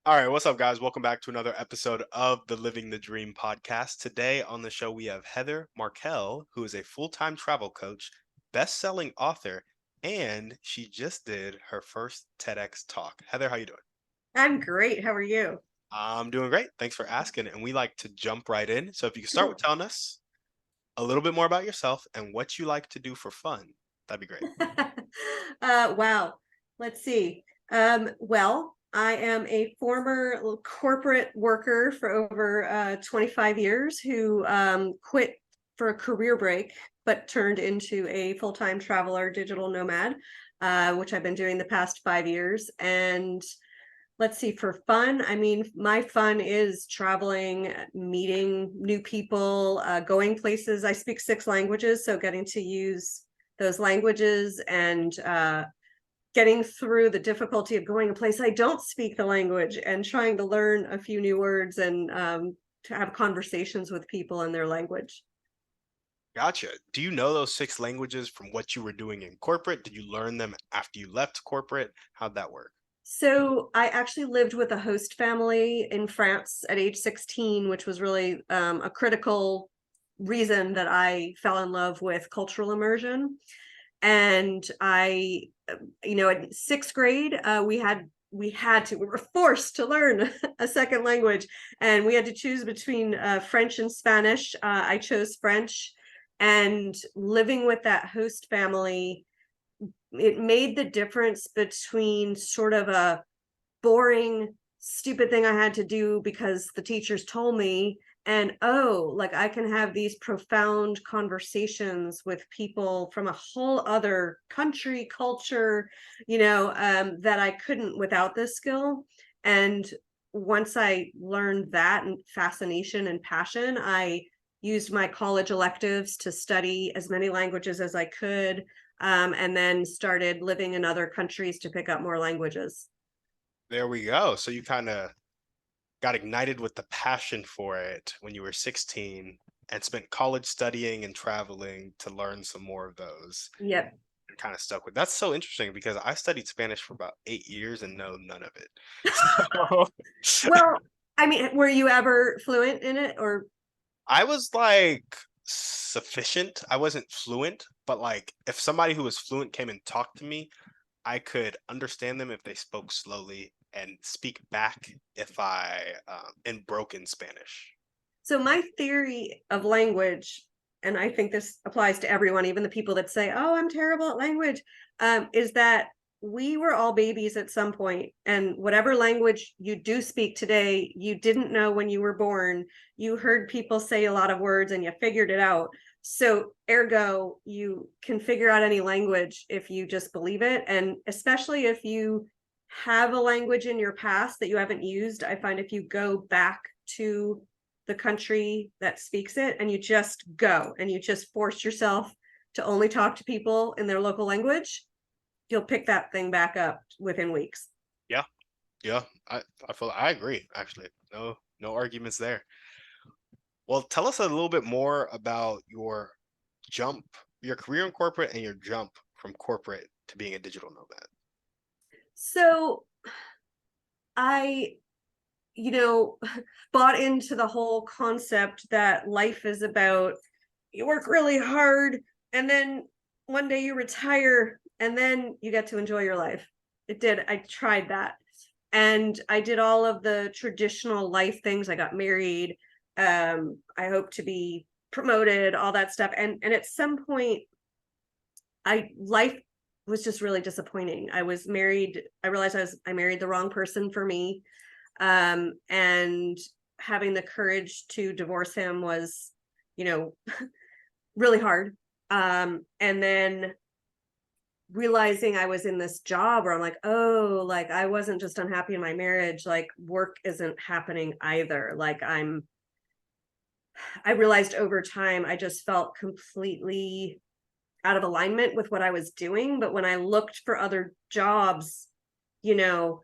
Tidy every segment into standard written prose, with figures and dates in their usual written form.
All right, what's up, guys? Welcome back to another episode of the Living the Dream podcast. Today on the show, we have Heather Markel, who is a full-time travel coach, best-selling author, and she just did her first TEDx talk. Heather, how you doing? I'm great. How are you? I'm doing great. Thanks for asking. And we like to jump right in. So if you could start with Cool. telling us a little bit more about yourself and what you like to do for fun, that'd be great. Wow. Let's see. I am a former corporate worker for over 25 years who quit for a career break, but turned into a full-time traveler, digital nomad, which I've been doing the past 5 years. And let's see, for fun, I mean, my fun is traveling, meeting new people, going places. I speak 6 languages, so getting to use those languages and getting through the difficulty of going a place I don't speak the language and trying to learn a few new words and to have conversations with people in their language. Gotcha. Do you know those six languages from what you were doing in corporate? Did you learn them after you left corporate? How'd that work? So I actually lived with a host family in France at age 16, which was really a critical reason that I fell in love with cultural immersion. And in sixth grade, we were forced to learn a second language, and we had to choose between French and Spanish. I chose French, and living with that host family, it made the difference between sort of a boring, stupid thing I had to do because the teachers told me, and oh, like I can have these profound conversations with people from a whole other country, culture, that I couldn't without this skill. And once I learned that and fascination and passion, I used my college electives to study as many languages as I could, and then started living in other countries to pick up more languages. There we go. So you kind of got ignited with the passion for it when you were 16 and spent college studying and traveling to learn some more of those Yep. and kind of stuck with. That's so interesting because I studied Spanish for about 8 years and know none of it. So Well, I mean, were you ever fluent in it or I was like sufficient. I wasn't fluent, but like if somebody who was fluent came and talked to me, I could understand them if they spoke slowly and speak back if I in broken Spanish. so my theory of language, and I think this applies to everyone, even the people that say, "Oh, I'm terrible at language," is that we were all babies at some point, and whatever language you do speak today, you didn't know when you were born. You heard people say a lot of words and you figured it out. So, ergo, you can figure out any language if you just believe it. And especially if you have a language in your past that you haven't used, I find if you go back to the country that speaks it and you just go and you just force yourself to only talk to people in their local language, you'll pick that thing back up within weeks. Yeah, yeah. I agree actually. No arguments there. Well, tell us a little bit more about jump, your career in corporate and your jump from corporate to being a digital nomad. So I, you know, bought into the whole concept that life is about you work really hard and then one day you retire and then you get to enjoy your life. It did. I tried that. And I did all of the traditional life things. I got married. I hope to be promoted, all that stuff. And at some point, I life was just really disappointing. I was married. I realized I married the wrong person for me. And having the courage to divorce him was, you know, really hard. And then realizing I was in this job where I'm like, oh, like I wasn't just unhappy in my marriage, like work isn't happening either. I realized over time I just felt completely out of alignment with what I was doing. But when I looked for other jobs, you know,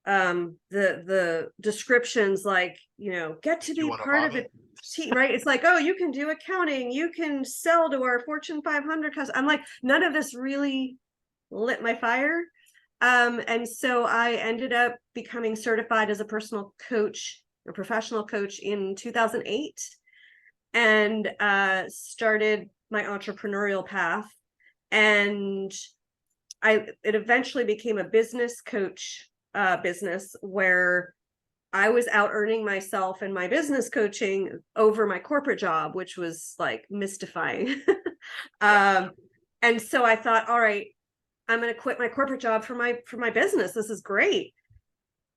the descriptions like, get to You be want a part of a hobby? team, right? It's like, oh, you can do accounting, you can sell to our Fortune 500 customers. I'm like, none of this really lit my fire. And so I ended up becoming certified as a personal coach or professional coach in 2008, and started my entrepreneurial path. And it eventually became a business coach business where I was out earning myself in my business coaching over my corporate job, which was like mystifying. Yeah. And so I thought, all right, I'm going to quit my corporate job for my business. This is great.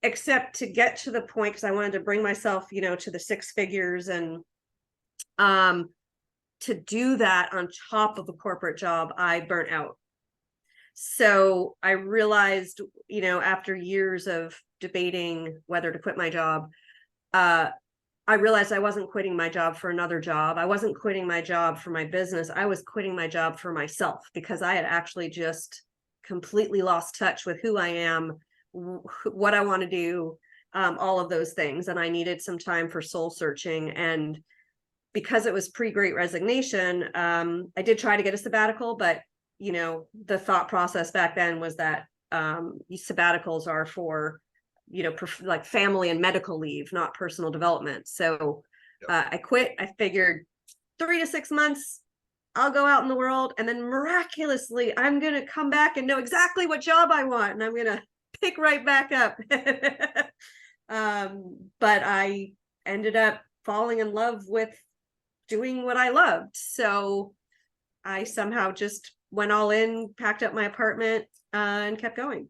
Except to get to the point, because I wanted to bring myself, to the six figures, and um, to do that on top of a corporate job, I burnt out. So I realized, after years of debating whether to quit my job, I realized I wasn't quitting my job for another job. I wasn't quitting my job for my business. I was quitting my job for myself, because I had actually just completely lost touch with who I am, what I want to do, all of those things. And I needed some time for soul searching. And because it was pre-Great Resignation, I did try to get a sabbatical, but the thought process back then was that sabbaticals are for like family and medical leave, not personal development. So I quit. I figured 3 to 6 months, I'll go out in the world, and then miraculously I'm going to come back and know exactly what job I want, and I'm going to pick right back up. But I ended up falling in love with doing what I loved. So I somehow just went all in, packed up my apartment, and kept going.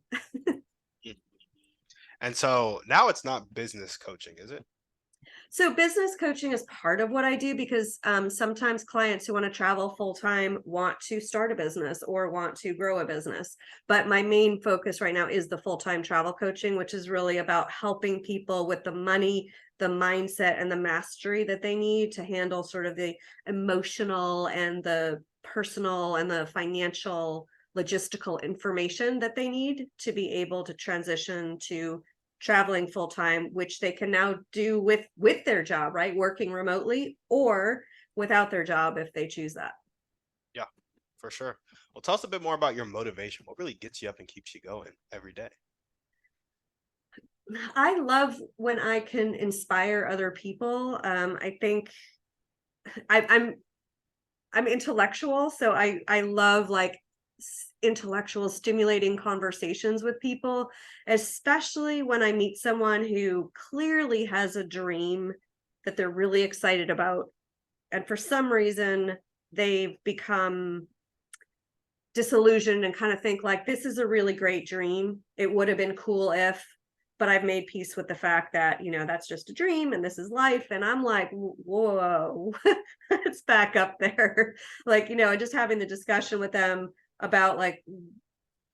And so now it's not business coaching, is it? So business coaching is part of what I do, because sometimes clients who want to travel full time want to start a business or want to grow a business. But my main focus right now is the full-time travel coaching, which is really about helping people with the money, the mindset, and the mastery that they need to handle sort of the emotional and the personal and the financial logistical information that they need to be able to transition to traveling full time, which they can now do with their job, right? Working remotely or without their job if they choose that. Yeah, for sure. Well, tell us a bit more about your motivation. What really gets you up and keeps you going every day? I love when I can inspire other people. I think I'm intellectual, so I love like intellectual stimulating conversations with people, especially when I meet someone who clearly has a dream that they're really excited about, and for some reason they've become disillusioned and kind of think like, this is a really great dream, it would have been cool if, but I've made peace with the fact that that's just a dream and this is life. And I'm like, whoa, let's back up there. Like, just having the discussion with them about like,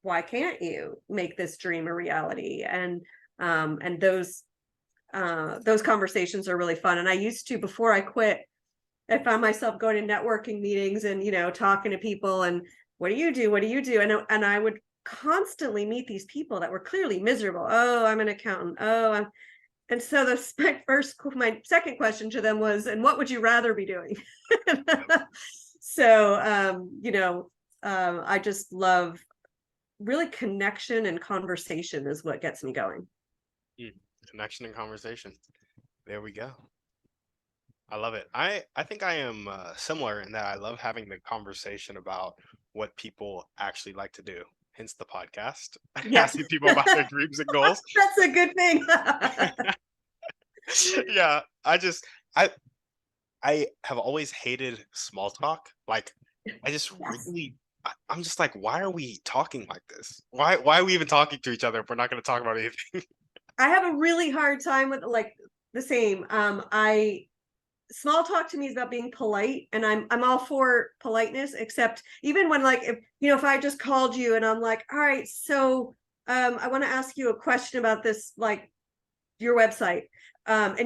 why can't you make this dream a reality? And those conversations are really fun. And I used to, before I quit, I found myself going to networking meetings and talking to people, and what do you do, what do you do? And I would constantly meet these people that were clearly miserable. Oh, I'm an accountant. And so my second question to them was, and what would you rather be doing? So I just love really connection, and conversation is what gets me going. Connection and conversation. There we go. I love it. I think I am similar in that I love having the conversation about what people actually like to do. Hence the podcast. Yes. Asking people about their dreams and goals. That's a good thing. Yeah, I have always hated small talk. Like, I just Yes. really, I'm just like, why are we talking like this? Why are we even talking to each other if we're not going to talk about anything? I have a really hard time with like the same. I Small talk to me is about being polite, and I'm all for politeness, except even when like if I just called you and I'm like, all right, so I want to ask you a question about this, like your website, and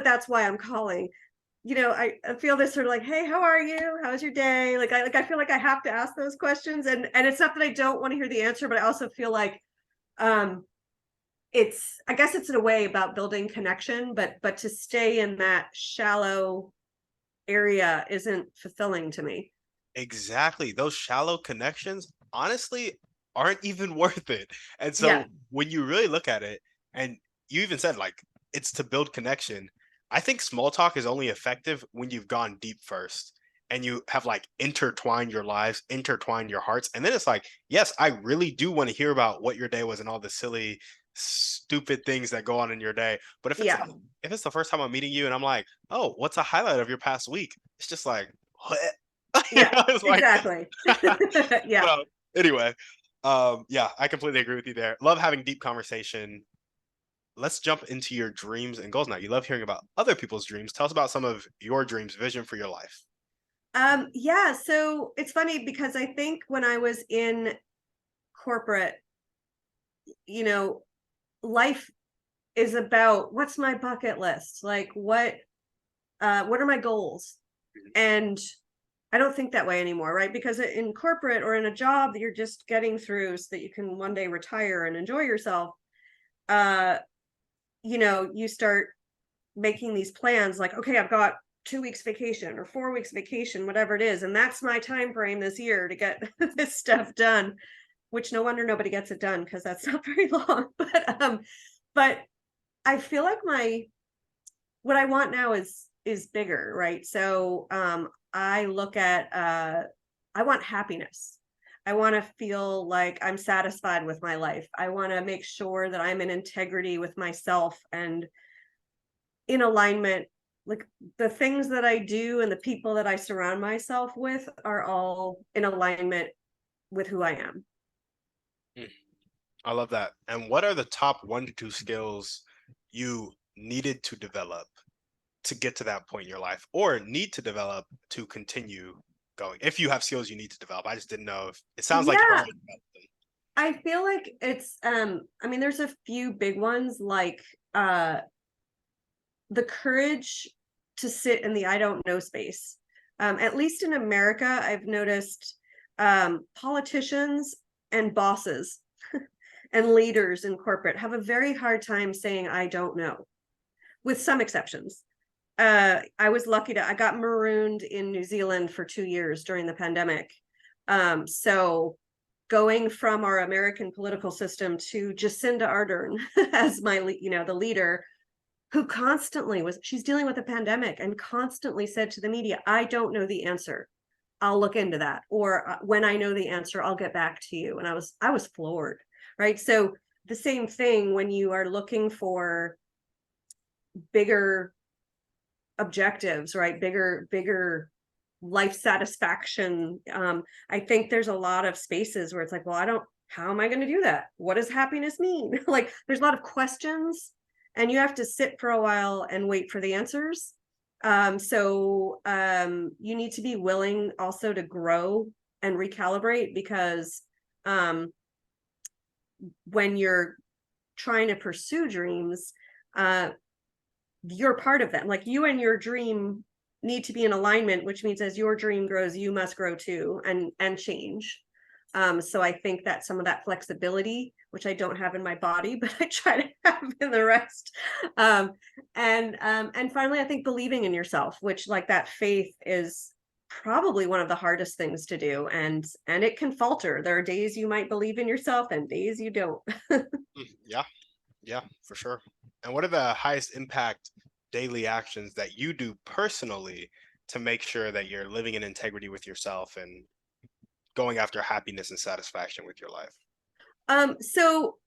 that's why I'm calling. I feel this sort of like, hey, how are you? How's your day? I feel like I have to ask those questions, and it's not that I don't want to hear the answer, but I also feel like um I guess it's in a way about building connection, but to stay in that shallow area isn't fulfilling to me. Exactly. Those shallow connections, honestly, aren't even worth it. And Yeah. so when you really look at it, and you even said like it's to build connection, I think small talk is only effective when you've gone deep first and you have like intertwined your lives, intertwined your hearts. And then it's like, yes, I really do want to hear about what your day was and all the silly, stupid things that go on in your day. But if it's Yeah. like, if it's the first time I'm meeting you and I'm like, oh, what's a highlight of your past week? It's just like, what? Yeah. It's like, Exactly. Yeah. so anyway, yeah, I completely agree with you there. Love having deep conversation. Let's jump into your dreams and goals now. You love hearing about other people's dreams. Tell us about some of your dreams, vision for your life. Yeah, so it's funny because I think when I was in corporate, you know, life is about what's my bucket list? Like what are my goals? And I don't think that way anymore, right? Because in corporate or in a job that you're just getting through so that you can one day retire and enjoy yourself, uh, you start making these plans like, okay, I've got 2 weeks vacation or 4 weeks vacation, whatever it is. And that's my time frame this year to get this stuff done, which no wonder nobody gets it done because that's not very long. But I feel like what I want now is bigger, right? So I look at I want happiness. I want to feel like I'm satisfied with my life. I want to make sure that I'm in integrity with myself and in alignment. Like the things that I do and the people that I surround myself with are all in alignment with who I am. Mm, I love that. And what are the top 1 to 2 skills you needed to develop to get to that point in your life, or need to develop to continue going? If you have skills you need to develop, I just didn't know if it sounds like you've Yeah, already developed them. I feel like it's I mean there's a few big ones like uh the courage to sit in the I don't know space. At least in America, I've noticed politicians and bosses and leaders in corporate have a very hard time saying I don't know, with some exceptions. I was lucky I got marooned in New Zealand for 2 years during the pandemic. So going from our American political system to Jacinda Ardern as the leader, who constantly she's dealing with a pandemic and constantly said to the media, I don't know the answer. I'll look into that. Or when I know the answer, I'll get back to you. And I was floored, right? So the same thing when you are looking for bigger objectives, right? Bigger life satisfaction. I think there's a lot of spaces where it's like, well, how am I going to do that? What does happiness mean? Like there's a lot of questions and you have to sit for a while and wait for the answers. So you need to be willing also to grow and recalibrate because when you're trying to pursue dreams, you're part of them. Like you and your dream need to be in alignment, which means as your dream grows, you must grow too and change. So I think that some of that flexibility, which I don't have in my body, but I try to have in the rest. And finally, I think believing in yourself, which like that faith is probably one of the hardest things to do. And it can falter. There are days you might believe in yourself and days you don't. Yeah, yeah, for sure. And what are the highest impact daily actions that you do personally to make sure that you're living in integrity with yourself and going after happiness and satisfaction with your life? So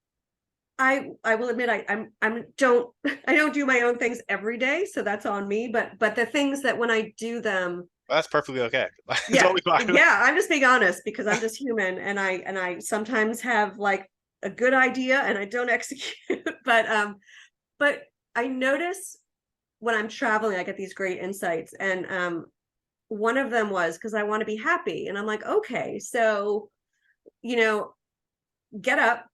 I will admit I'm don't I don't do my own things every day, so that's on me. But the things that when I do them, Well, that's perfectly okay. It's yeah, totally fine. yeah, I'm just being honest because I'm just human, and I sometimes have like a good idea and I don't execute. But I notice when I'm traveling, I get these great insights, and one of them was because I want to be happy, and I'm like, okay, so you know, get up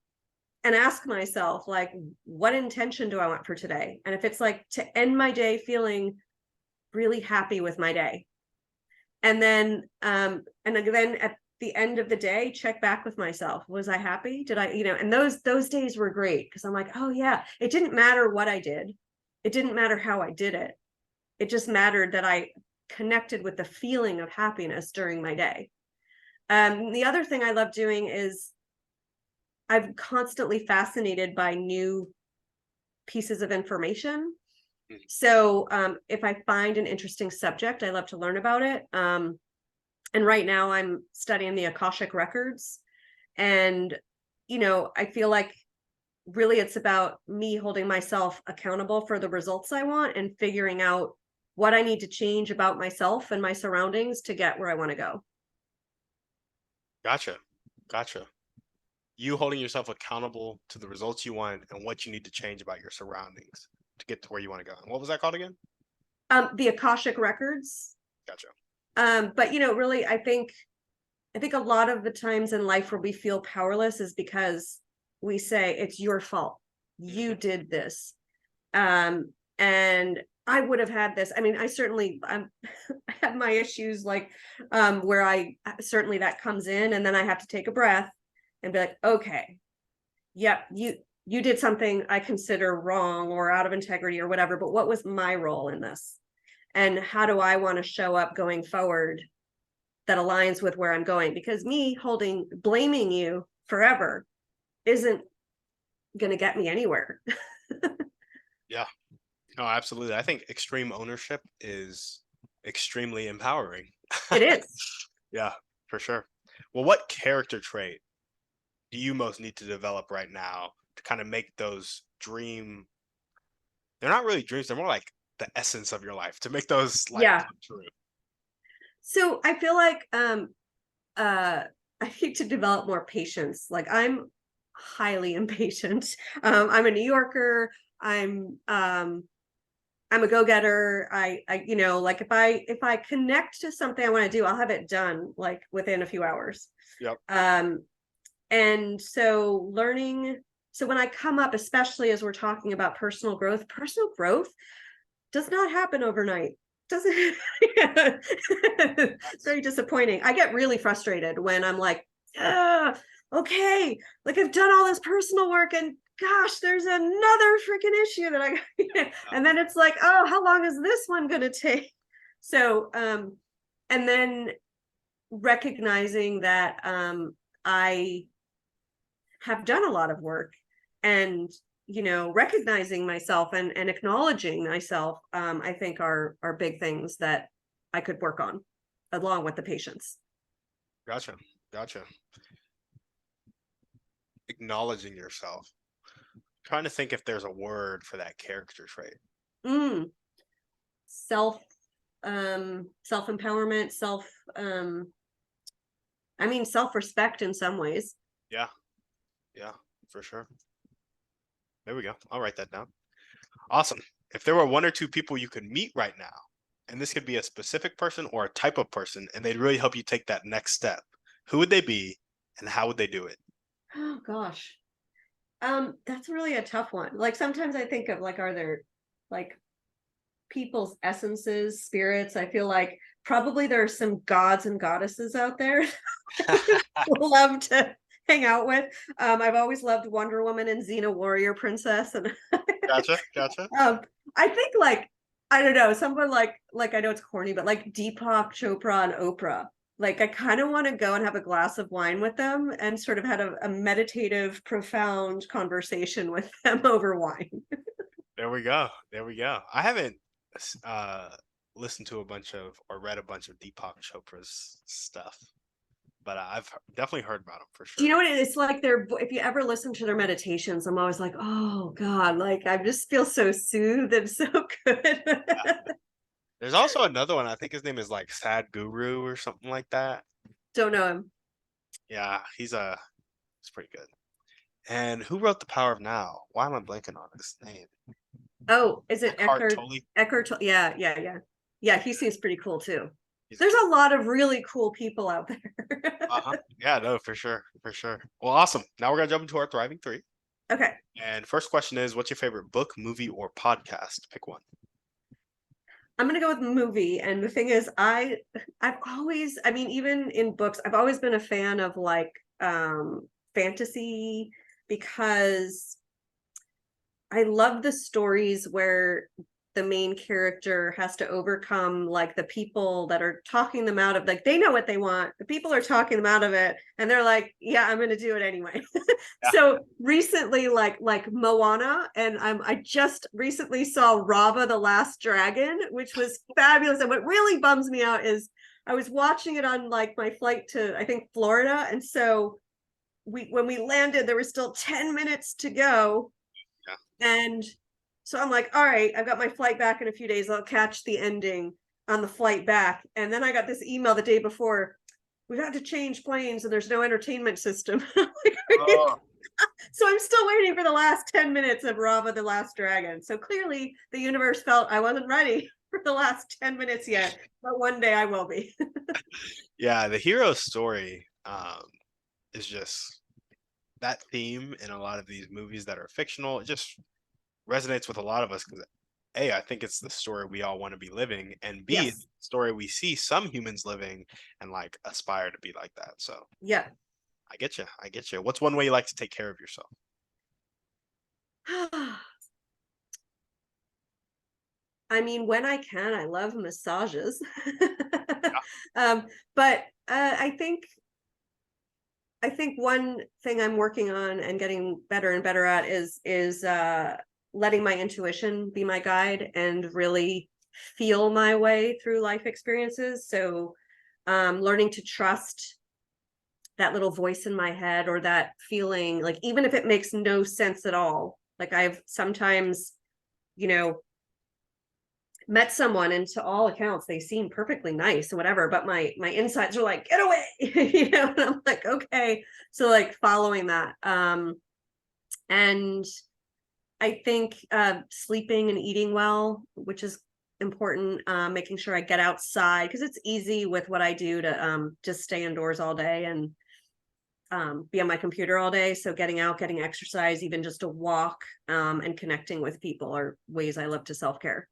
and ask myself like what intention do I want for today, and if it's like to end my day feeling really happy with my day, and then at the end of the day check back with myself, was I happy, did I, and those days were great because I'm like, oh yeah, it didn't matter what I did, it didn't matter how I did it, it just mattered that I connected with the feeling of happiness during my day. The other thing I love doing is I'm constantly fascinated by new pieces of information. Mhm. So if I find an interesting subject, I love to learn about it. And right now I'm studying the Akashic records. And, I feel like really it's about me holding myself accountable for the results I want and figuring out what I need to change about myself and my surroundings to get where I want to go. Gotcha. Gotcha. You holding yourself accountable to the results you want and what you need to change about your surroundings to get to where you want to go. And what was that called again? The Akashic records. Gotcha. But really, I think a lot of the times in life where we feel powerless is because we say it's your fault. You Mhm. did this. And I would have had this. I mean, I certainly I have my issues like where I certainly that comes in and then I have to take a breath and be like, okay, yep, you did something I consider wrong or out of integrity or whatever, but what was my role in this? And how do I want to show up going forward that aligns with where I'm going? Because me blaming you forever isn't going to get me anywhere. Yeah. No, absolutely. I think extreme ownership is extremely empowering. It is. Yeah, for sure. Well, what character trait do you most need to develop right now to kind of make those they're not really dreams, they're more like the essence of your life to make those like Yeah. come true. So I feel like uh I need to develop more patience. Like I'm highly impatient. I'm a New Yorker. I'm a go-getter. Like if I connect to something I want to do, I'll have it done like within a few hours. Yep. Um and so when I come up, especially as we're talking about personal growth does not happen overnight. Doesn't It's That's very disappointing. I get really frustrated when I'm like, ah, okay, like I've done all this personal work and gosh, there's another freaking issue that uh, and then it's like, oh, how long is this one gonna take? So and then recognizing that I have done a lot of work and recognizing myself and acknowledging myself, I think are big things that I could work on along with the patience. gotcha. Gotcha. Acknowledging yourself. Trying to think if there's a word for that character trait. mm, self self empowerment, um self respect in some ways. Yeah, yeah, for sure. There we go. I'll write that down. Awesome. If there were one or two people you could meet right now, and this could be a specific person or a type of person, and they'd really help you take that next step, who would they be and how would they do it? Oh gosh, that's really a tough one. Like sometimes I think of like, are there like people's essences, spirits? I feel like probably there are some gods and goddesses out there love to hang out with. I've always loved Wonder Woman and Xena Warrior Princess, and Gotcha. Gotcha. um, I think like I don't know, someone like I know it's corny, but like Deepak Chopra and Oprah. Like I kind of want to go and have a glass of wine with them and sort of had a meditative, profound conversation with them over wine. There we go. There we go. I haven't uh, listened to a bunch of or read a bunch of Deepak Chopra's stuff, but I've definitely heard about him for Do you sure. know what it's like? If you ever listen to their meditations, I'm always like, oh God, like I just feel so soothed and so good. Yeah. There's also another one. I think his name is like Sad Guru or something like that. Don't know him. Yeah, he's pretty good. And who wrote The Power of Now? Why am I blanking on his name? Oh, is it Eckhart Tolle. Yeah, yeah, yeah. Yeah, he seems pretty cool too. He's a There's kid. a lot of really cool people out there. Uh-huh. Yeah, no, for sure, for sure. Well, awesome. Now we're gonna jump into our thriving three. Okay. And first question is, what's your favorite book, movie, or podcast? Pick one. I'm gonna go with movie. And the thing is, I've always, I mean, even in books, I've always been a fan of like fantasy because I love the stories where the main character has to overcome like the people that are talking them out of, like, they know what they want, the people are talking them out of it, and they're like, yeah, I'm gonna do it anyway. Yeah. So recently, like Moana, and I just recently saw Rava the Last Dragon, which was fabulous. And what really bums me out is I was watching it on like my flight to, I think, Florida, and so when we landed, there was still 10 minutes to go. Yeah. And so I'm like, all right, I've got my flight back in a few days. I'll catch the ending on the flight back. And then I got this email the day before, we've had to change planes and there's no entertainment system. Oh, So I'm still waiting for the last 10 minutes of Rava the Last Dragon. So clearly the universe felt I wasn't ready for the last 10 minutes yet, but one day I will be. yeah. The hero story is just that theme in a lot of these movies that are fictional. It just resonates with a lot of us because A, I think it's the story we all want to be living, and B, it's Yes. the story we see some humans living and like aspire to be like that. So Yeah. I get you. I get you. What's one way you like to take care of yourself? I mean, when I can, I love massages. Yeah. But I think one thing I'm working on and getting better and better at is letting my intuition be my guide and really feel my way through life experiences. So learning to trust that little voice in my head, or that feeling, like even if it makes no sense at all. Like I've sometimes, you know, met someone and to all accounts they seem perfectly nice or whatever, but my insides are like, get away. You know, and I'm like, okay. So like following that. And I think sleeping and eating well, which is important, making sure I get outside, because it's easy with what I do to just stay indoors all day and be on my computer all day. So getting out, getting exercise, even just a walk, and connecting with people are ways I love to self-care.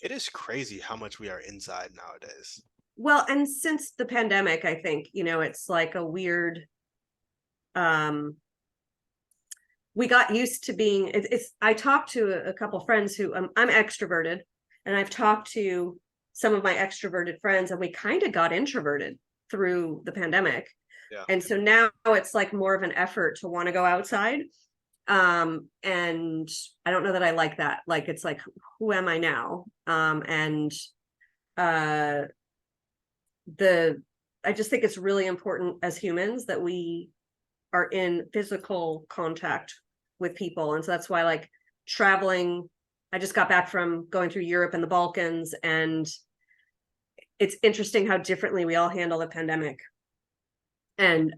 It is crazy how much we are inside nowadays. Well, and since the pandemic, I think, you know, it's like a weird, um, we got used to being, it's I talked to a couple friends who, I'm extroverted, and I've talked to some of my extroverted friends, and we kind of got introverted through the pandemic. Yeah. And so now it's like more of an effort to want to go outside. And I don't know that I like that. Like, it's like, who am I now? And uh the I just think it's really important as humans that we are in physical contact with people. And so that's why, like, traveling, I just got back from going through Europe and the Balkans, and it's interesting how differently we all handle the pandemic. And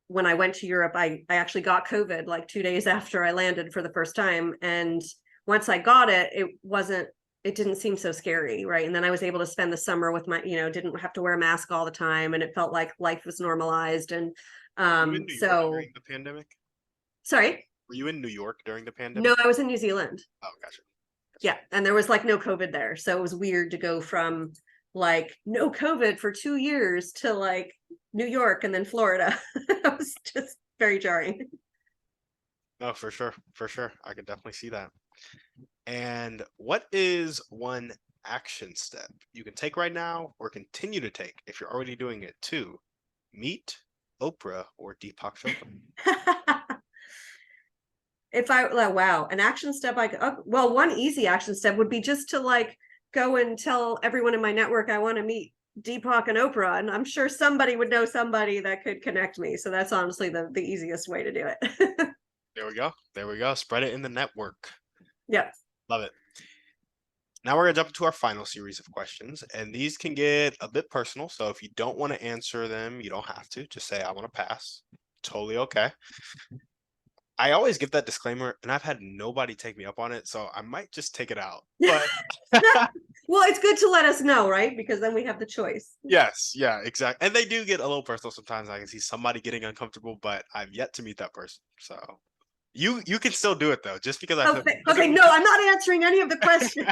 when I went to Europe, I actually got COVID like 2 days after I landed for the first time. And once I got it, it didn't seem so scary, right? And then I was able to spend the summer with my, you know, didn't have to wear a mask all the time, and it felt like life was normalized. And Were you in New York so during the pandemic? sorry. Were you in New York during the No, pandemic? I was in New Zealand. Oh, gotcha. Yeah, and there was like no COVID there, so it was weird to go from like no COVID for 2 years to like New York and then Florida. It was just very jarring. No, for sure. For sure. I can definitely see that. And what is one action step you can take right now or continue to take if you're already doing it to meet Oprah or Deepak Chopra? If I, oh, wow, an action step, like, oh, well, one easy action step would be just to like go and tell everyone in my network I want to meet Deepak and Oprah, and I'm sure somebody would know somebody that could connect me. So that's honestly the easiest way to do it. There we go. There we go. Spread it in the network. Yeah. Love it. Now we're going to jump into our final series of questions, and these can get a bit personal. So if you don't want to answer them, you don't have to. Just say, I want to pass. Totally okay. I always give that disclaimer, and I've had nobody take me up on it, so I might just take it out. But Well, it's good to let us know, right? Because then we have the choice. yes, yeah, exactly. And they do get a little personal sometimes. I can see somebody getting uncomfortable, but I've yet to meet that person. So you can still do it though, just because I said Okay, okay, no, I'm not answering any of the questions.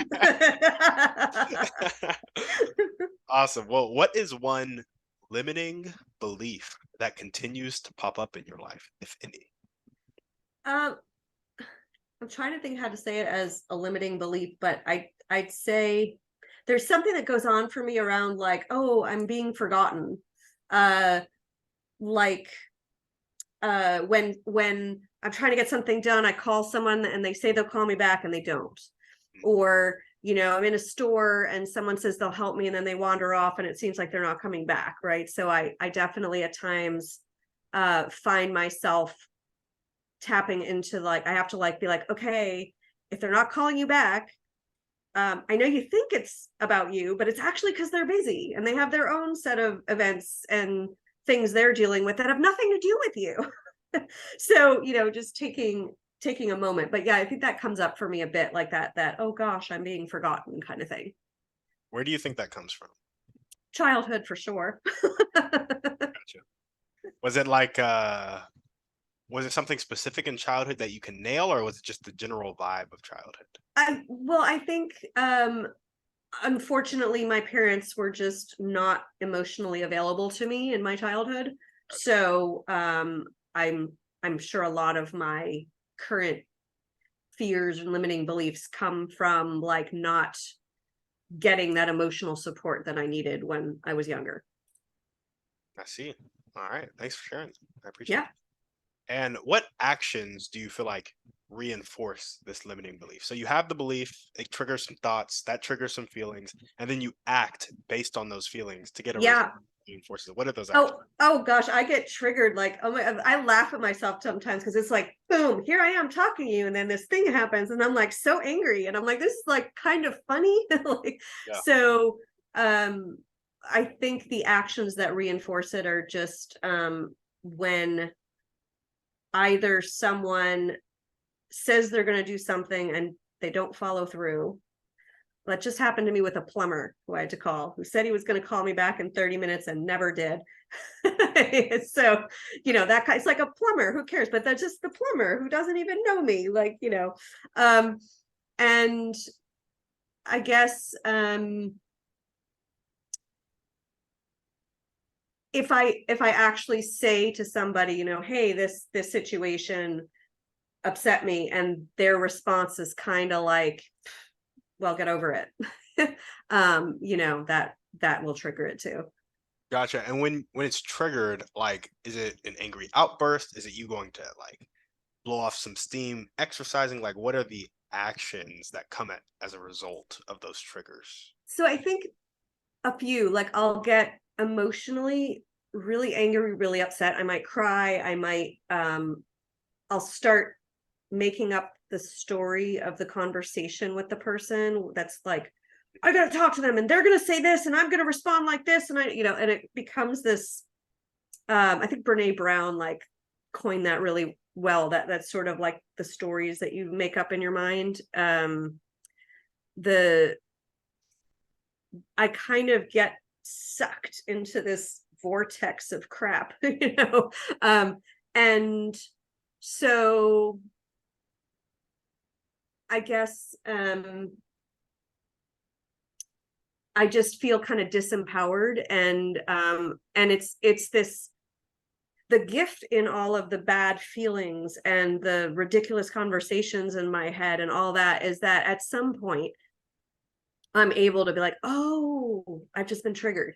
awesome. Well, what is one limiting belief that continues to pop up in your life, if any? um, I'm trying to think how to say it as a limiting belief, but I'd say there's something that goes on for me around like, oh, I'm being forgotten. Uh like when I'm trying to get something done, I call someone and they say they'll call me back and they don't. Or, you know, I'm in a store and someone says they'll help me and then they wander off and it seems like they're not coming back, right? So I definitely at times find myself tapping into like, I have to like be like, okay, if they're not calling you back, I know you think it's about you, but it's actually because they're busy and they have their own set of events and things they're dealing with that have nothing to do with you. So, you know, just taking a moment. But yeah, I think that comes up for me a bit like that, oh gosh, I'm being forgotten kind of thing. Where do you think that comes from? Childhood for sure. Gotcha. Was it like was it something specific in childhood that you can nail, or was it just the general vibe of childhood? I think unfortunately my parents were just not emotionally available to me in my childhood. Gotcha. So I'm sure a lot of my current fears and limiting beliefs come from like not getting that emotional support that I needed when I was younger. I see. All right. Thanks for sharing. I appreciate Yeah. it. And what actions do you feel like reinforce this limiting belief? So you have the belief, it triggers some thoughts, that triggers some feelings, and then you act based on those feelings to get a result Yeah. that reinforces it. What are those actions? Oh gosh, I get triggered. Like, oh my, I laugh at myself sometimes because it's like, boom, here I am talking to you, and then this thing happens, and I'm like so angry, and I'm like, this is like kind of funny. Like, Yeah. so I think the actions that reinforce it are just when either someone says they're going to do something and they don't follow through. That just happened to me with a plumber who I had to call, who said he was going to call me back in 30 minutes and never did. So, you know, that it's like a plumber, who cares? But that's just the plumber who doesn't even know me, like, you know. And I guess if I actually say to somebody, you know, hey, this situation upset me, and their response is kind of like, well, get over it. You know, that will trigger it too. Gotcha. And when it's triggered, like, is it an angry outburst? Is it you going to like blow off some steam, exercising? Like, what are the actions that come as a result of those triggers? So I think a few, like I'll get emotionally really angry, really upset. I might cry. I might I'll start making up the story of the conversation with the person. That's like, I got to talk to them and they're going to say this and I'm going to respond like this. And I, you know, and it becomes this, I think Brene Brown like coined that really well, that's sort of like the stories that you make up in your mind. The I kind of get sucked into this vortex of crap, you know. And so I guess I just feel kind of disempowered, and it's this, the gift in all of the bad feelings and the ridiculous conversations in my head and all that is that at some point I'm able to be like, oh, I've just been triggered.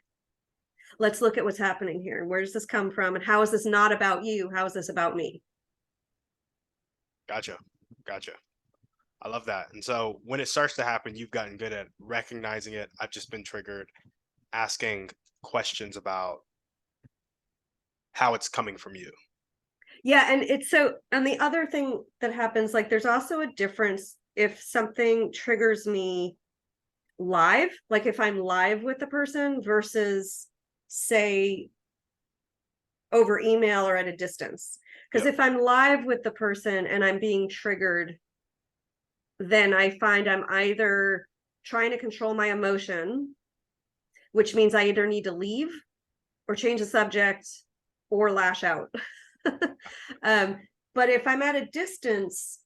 Let's look at what's happening here. Where does this come from? And how is this not about you? How is this about me? Gotcha. Gotcha. I love that. And so when it starts to happen, you've gotten good at recognizing it. I've just been triggered, asking questions about how it's coming from you. Yeah. And it's so, and the other thing that happens, like there's also a difference if something triggers me live, like if I'm live with the person versus say over email or at a distance. Because Yep. if I'm live with the person and I'm being triggered, then I find I'm either trying to control my emotion, which means I either need to leave or change the subject or lash out. But if I'm at a distance,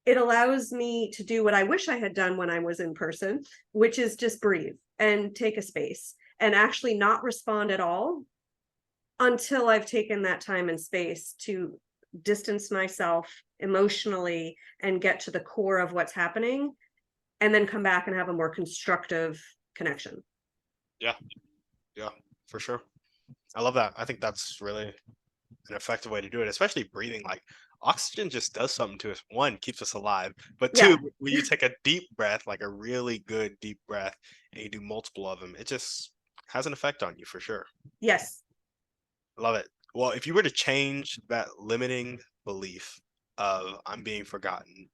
it allows me to do what I wish I had done when I was in person, which is just breathe and take a space and actually not respond at all until I've taken that time and space to distance myself emotionally and get to the core of what's happening, and then come back and have a more constructive connection. Yeah. Yeah, for sure. I love that. I think that's really an effective way to do it, especially breathing. Like oxygen just does something to us. One, keeps us alive, but two, Yeah. when you take a deep breath, like a really good deep breath, and you do multiple of them, it just has an effect on you for sure. Yes. Love it. Well, if you were to change that limiting belief of I'm being forgotten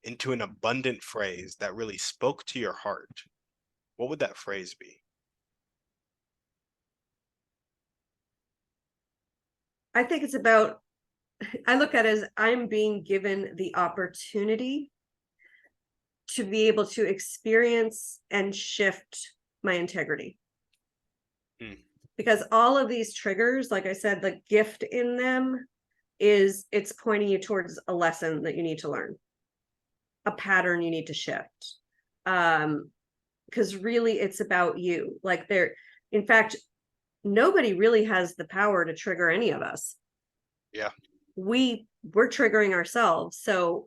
into an abundant phrase that really spoke to your heart, what would that phrase be? I think it's about, I look at it as I'm being given the opportunity to be able to experience and shift my integrity. Hmm. Because all of these triggers, like I said, the gift in them is it's pointing you towards a lesson that you need to learn, a pattern you need to shift. Because really it's about you. Like there, in fact, nobody really has the power to trigger any of us. Yeah. We're triggering ourselves. So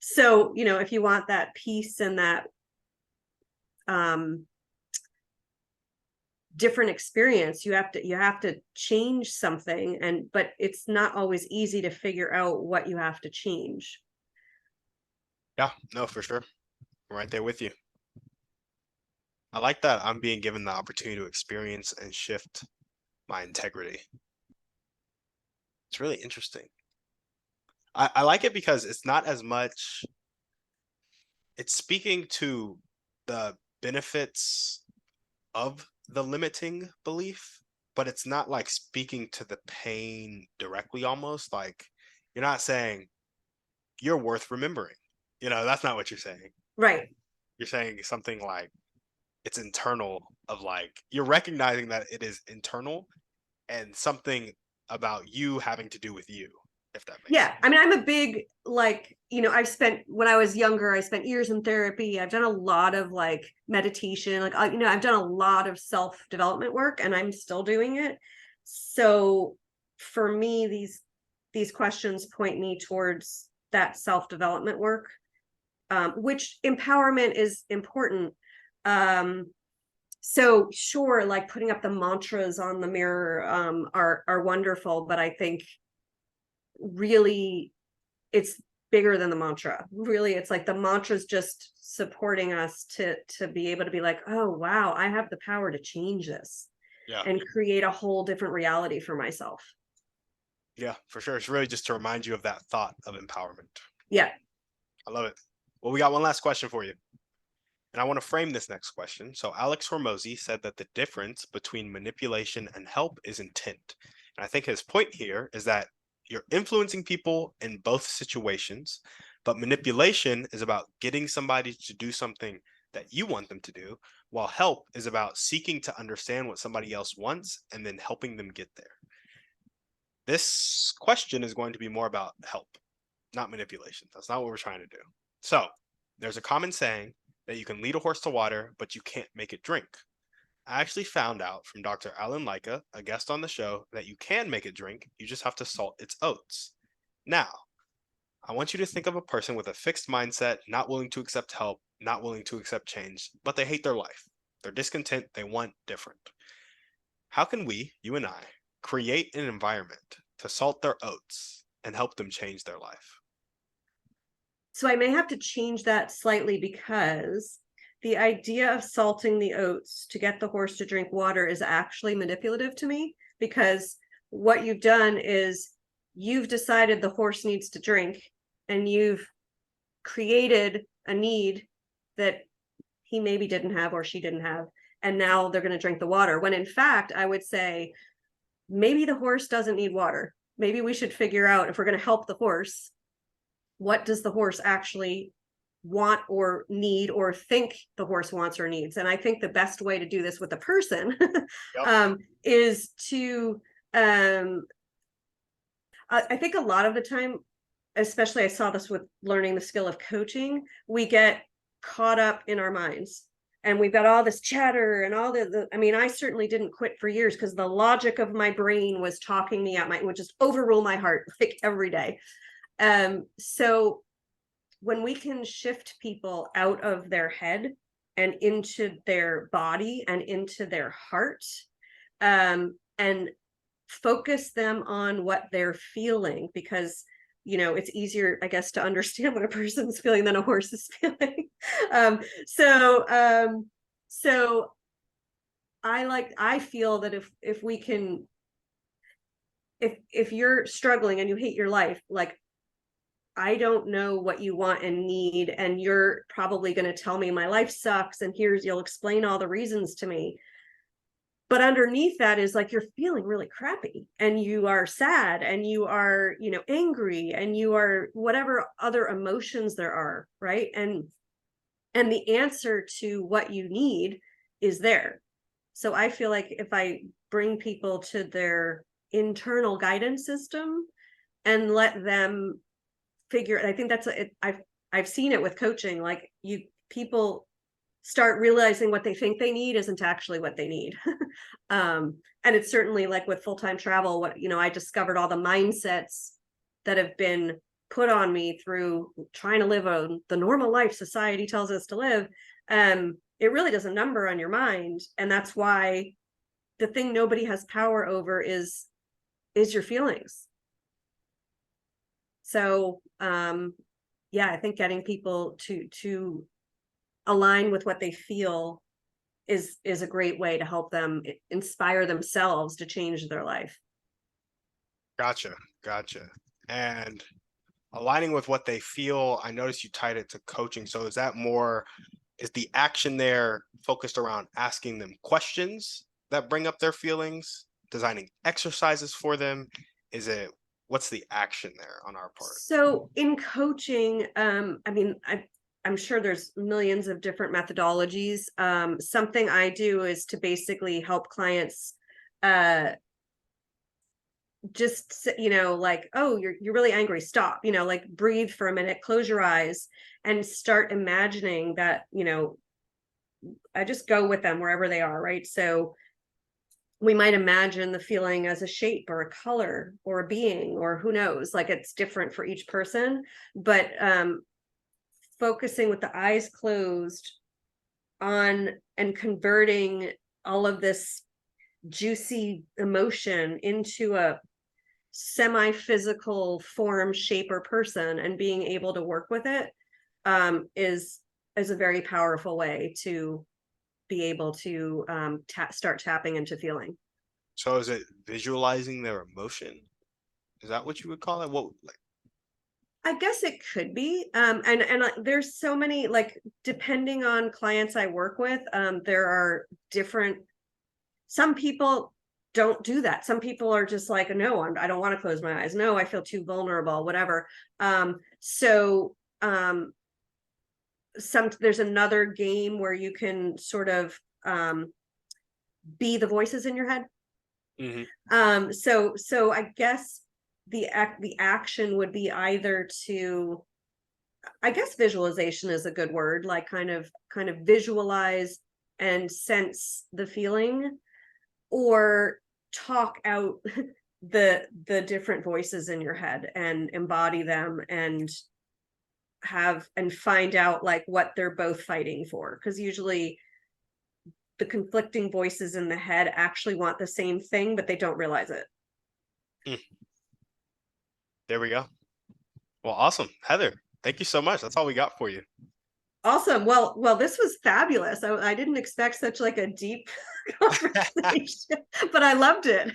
so, if you want that peace and that um different experience, you have to change something, but it's not always easy to figure out what you have to change. Yeah. No, for sure. I'm right there with you. I like that I'm being given the opportunity to experience and shift my integrity. It's really interesting. I like it because it's not as much, it's speaking to the benefits of the limiting belief, but it's not like speaking to the pain directly almost. Like you're not saying you're worth remembering. That's not what you're saying. Right. You're saying something like it's internal of like you're recognizing that it is internal and something about you having to do with you, if that makes Yeah, I sense. mean, I'm a big, like, I've spent, when I was younger, I spent years in therapy. I've done a lot of like meditation, like, I've done a lot of self-development work, and I'm still doing it. So for me, these questions point me towards that self-development work, which empowerment is important. So sure, like putting up the mantras on the mirror are wonderful, but I think really it's bigger than the mantra. Really, it's like the mantra's just supporting us to be able to be like, oh wow, I have the power to change this Yeah. and create a whole different reality for myself. Yeah, for sure. It's really just to remind you of that thought of empowerment. Yeah. I love it. Well, we got one last question for you. And I want to frame this next question. So, Alex Hormozy said that the difference between manipulation and help is intent. And I think his point here is that you're influencing people in both situations, but manipulation is about getting somebody to do something that you want them to do, while help is about seeking to understand what somebody else wants and then helping them get there. This question is going to be more about help, not manipulation. That's not what we're trying to do. So, there's a common saying that you can lead a horse to water, but you can't make it drink. I actually found out from Dr. Alan Leica, a guest on the show, that you can make it drink, you just have to salt its oats. Now, I want you to think of a person with a fixed mindset, not willing to accept help, not willing to accept change, but they hate their life. They're discontent, they want different. How can we, you and I, create an environment to salt their oats and help them change their life? So I may have to change that slightly, because the idea of salting the oats to get the horse to drink water is actually manipulative to me, because what you've done is you've decided the horse needs to drink, and you've created a need that he maybe didn't have or she didn't have, and now they're going to drink the water, when in fact I would say maybe the horse doesn't need water. Maybe we should figure out, if we're going to help the horse, what does the horse actually want or need or think the horse wants or needs. And I think the best way to do this with a person Yep. is to I think a lot of the time, especially I saw this with learning the skill of coaching, we get caught up in our minds. and we've got all this chatter and all I mean, I certainly didn't quit for years because the logic of my brain was talking me out, would just overrule my heart like every day. So when we can shift people out of their head and into their body and into their heart, and focus them on what they're feeling, because it's easier, I guess, to understand what a person's feeling than a horse is feeling. um so so I feel that if we can, if you're struggling and you hate your life, like, I don't know what you want and need, and you're probably going to tell me my life sucks, and you'll explain all the reasons to me. But underneath that is like, you're feeling really crappy, and you are sad, and you are, angry, and you are whatever other emotions there are, right? And the answer to what you need is there. So I feel like if I bring people to their internal guidance system and let them figure, I think I've seen it with coaching, like, people start realizing what they think they need isn't actually what they need. And it's certainly like with full-time travel, what, I discovered all the mindsets that have been put on me through trying to live the normal life society tells us to live. It really does a number on your mind. And that's why the thing nobody has power over is your feelings. So yeah, I think getting people to align with what they feel is a great way to help them inspire themselves to change their life. Gotcha. And aligning with what they feel, I noticed you tied it to coaching. So is the action there focused around asking them questions that bring up their feelings, designing exercises for them? What's the action there on our part? So in coaching, I mean, I'm sure there's millions of different methodologies. Something I do is to basically help clients just, like, oh, you're really angry, stop, like, breathe for a minute, close your eyes, and start imagining that, I just go with them wherever they are, right? So we might imagine the feeling as a shape or a color or a being, or who knows, like, it's different for each person. But focusing with the eyes closed on and converting all of this juicy emotion into a semi-physical form, shape, or person, and being able to work with it, is a very powerful way to be able to start tapping into feeling. So is it visualizing their emotion? Is that what you would call it? What, like, I guess it could be. And there's so many, like, depending on clients I work with, there are different, some people don't do that. Some people are just like, no, I don't want to close my eyes. No, I feel too vulnerable, whatever. So there's another game where you can sort of be the voices in your head. So I guess the action would be either to, I guess visualization is a good word, like kind of visualize and sense the feeling, or talk out the different voices in your head and embody them, and find out like what they're both fighting for, because usually the conflicting voices in the head actually want the same thing, but they don't realize it. There we go. Well, awesome. Heather, thank you so much. That's all we got for you. Awesome. Well, this was fabulous. I didn't expect such like a deep conversation, but I loved it.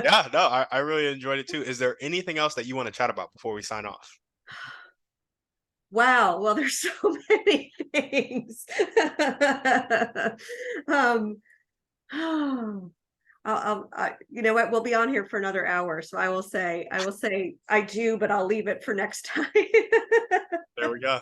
Yeah, no, I really enjoyed it too. Is there anything else that you want to chat about before we sign off? Wow. Well, there's so many things. um, you know what? We'll be on here for another hour, so I will say I do, but I'll leave it for next time. There we go.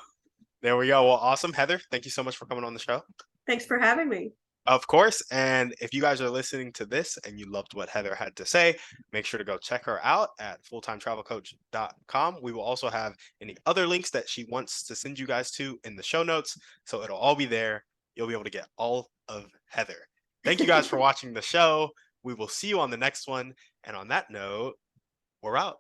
There we go. Well, awesome. Heather, thank you so much for coming on the show. Thanks for having me. Of course. And if you guys are listening to this and you loved what Heather had to say, make sure to go check her out at fulltimetravelcoach.com. We will also have any other links that she wants to send you guys to in the show notes. So it'll all be there. you'll be able to get all of Heather. Thank you guys for watching the show. We will see you on the next one. And on that note, we're out.